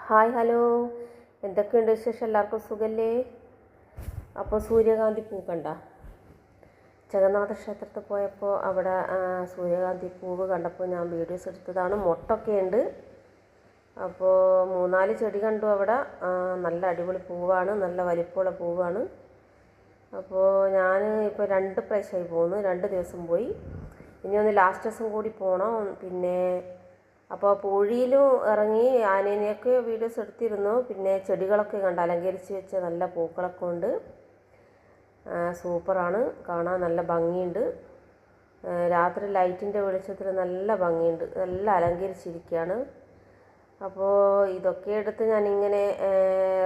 Hi hello, എന്തൊക്കെയുണ്ട് വിശേഷം? എല്ലാവർക്കും സുഖല്ലേ? അപ്പോൾ സൂര്യകാന്തി പൂ കണ്ട ജഗന്നാഥ ക്ഷേത്രത്തിൽ പോയപ്പോൾ അവിടെ സൂര്യകാന്തി പൂവ് കണ്ടപ്പോൾ ഞാൻ വീഡിയോസ് എടുത്തതാണ്. മൊട്ടൊക്കെ ഉണ്ട്. അപ്പോൾ 3-4 ചെടി കണ്ടു അവിടെ. നല്ല അടിപൊളി പൂവാണ്, നല്ല വലിപ്പമുള്ള പൂവാണ്. അപ്പോൾ ഞാൻ ഇപ്പോൾ 2 പ്രാവശ്യമായി പോകുന്നു, 2 ദിവസം പോയി. ഇനി ഒന്ന് ലാസ്റ്റ് ദിവസം കൂടി പോകണം. പിന്നെ അപ്പോൾ പൂഴിയിലും ഇറങ്ങി ആനേനെയൊക്കെ വീഡിയോസ് എടുത്തിരുന്നു. പിന്നെ ചെടികളൊക്കെ കണ്ട് അലങ്കരിച്ച് വെച്ച നല്ല പൂക്കളൊക്കെ ഉണ്ട്. സൂപ്പറാണ്, കാണാൻ നല്ല ഭംഗിയുണ്ട്. രാത്രി ലൈറ്റിൻ്റെ വെളിച്ചത്തിൽ നല്ല ഭംഗിയുണ്ട്, നല്ല അലങ്കരിച്ചിരിക്കുകയാണ്. അപ്പോൾ ഇതൊക്കെ എടുത്ത് ഞാനിങ്ങനെ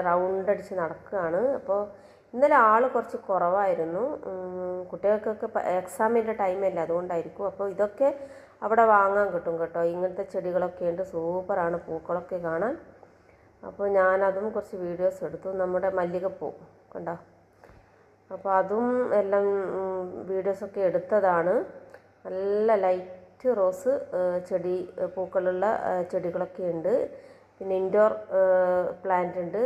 റൗണ്ട് അടിച്ച് നടക്കുകയാണ്. അപ്പോൾ ഇന്നലെ ആൾ കുറച്ച് കുറവായിരുന്നു. കുട്ടികൾക്കൊക്കെ എക്സാമിൻ്റെ ടൈമല്ല, അതുകൊണ്ടായിരിക്കും. അപ്പോൾ ഇതൊക്കെ അവിടെ വാങ്ങാൻ കിട്ടും കേട്ടോ. ഇങ്ങനത്തെ ചെടികളൊക്കെ ഉണ്ട്, സൂപ്പറാണ് പൂക്കളൊക്കെ കാണാൻ. അപ്പോൾ ഞാനതും കുറച്ച് വീഡിയോസ് എടുത്തു. നമ്മുടെ മല്ലികപ്പൂ കണ്ടോ, അപ്പോൾ അതും എല്ലാം വീഡിയോസൊക്കെ എടുത്തതാണ്. നല്ല ലൈറ്റ് റോസ് ചെടി പൂക്കളുള്ള ചെടികളൊക്കെ ഉണ്ട്. പിന്നെ ഇൻഡോർ പ്ലാന്റ് ഉണ്ട്.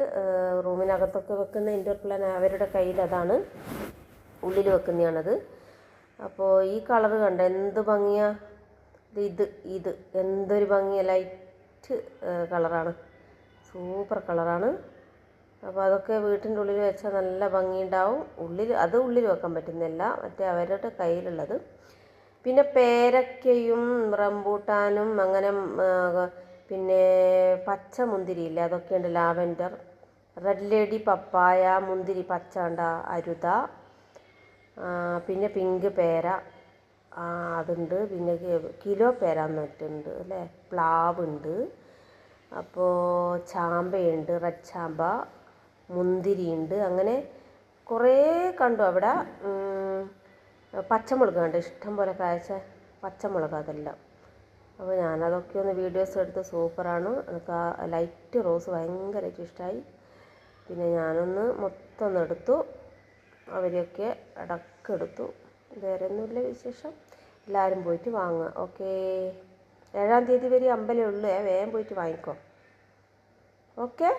റൂമിനകത്തൊക്കെ വെക്കുന്ന ഇൻഡോർ പ്ലാന്റ് അവരുടെ കയ്യിൽ അതാണ്, ഉള്ളിൽ വെക്കുന്നതാണത്. അപ്പോൾ ഈ കളറ് കണ്ട എന്ത് ഭംഗിയാണ്! ഇത് എന്തൊരു ഭംഗിയാണ്, ലൈറ്റ് കളറാണ്, സൂപ്പർ കളറാണ്. അപ്പോൾ അതൊക്കെ വീട്ടിൻ്റെ ഉള്ളിൽ വെച്ചാൽ നല്ല ഭംഗിയുണ്ടാവും. ഉള്ളിൽ വെക്കാൻ പറ്റുന്നില്ല, മറ്റേ അവരുടെ കയ്യിലുള്ളത്. പിന്നെ പേരക്കയും റംബൂട്ടാനും അങ്ങനെ പിന്നെ പച്ച മുന്തിരിയില്ല, അതൊക്കെ ഉണ്ട്. ലാവൻഡർ, റെഡ് ലേഡി, പപ്പായ, മുന്തിരി പച്ച ഉണ്ട, അരുത, പിന്നെ പിങ്ക് പേര അതുണ്ട്. പിന്നെ കിലോ പേര എന്നിട്ടുണ്ട് അല്ലേ, പ്ലാവുണ്ട്. അപ്പോൾ ചാമ്പയുണ്ട്, റെഡ് ചാമ്പ, മുന്തിരിയുണ്ട്. അങ്ങനെ കുറേ കണ്ടു അവിടെ. പച്ചമുളക് കണ്ട് ഇഷ്ടം പോലെ കായ്ച്ച പച്ചമുളക് അതെല്ലാം. അപ്പോൾ ഞാനതൊക്കെ ഒന്ന് വീഡിയോസ് എടുത്ത് സൂപ്പറാണ്. എനിക്ക് ആ ലൈറ്റ് റോസ് ഭയങ്കരമായിട്ട് ഇഷ്ടമായി. പിന്നെ ഞാനൊന്ന് മൊത്തം ഒന്ന് എടുത്തു, അവരെയൊക്കെ അടക്കെടുത്തു. വേറെ ഒന്നുമില്ല വിശേഷം. എല്ലാവരും പോയിട്ട് വാങ്ങുക. ഓക്കേ, 7-ാം തീയതി വരെ അമ്പലമേ ഉള്ളൂ, വേഗം പോയിട്ട് വാങ്ങിക്കോ. ഓക്കെ.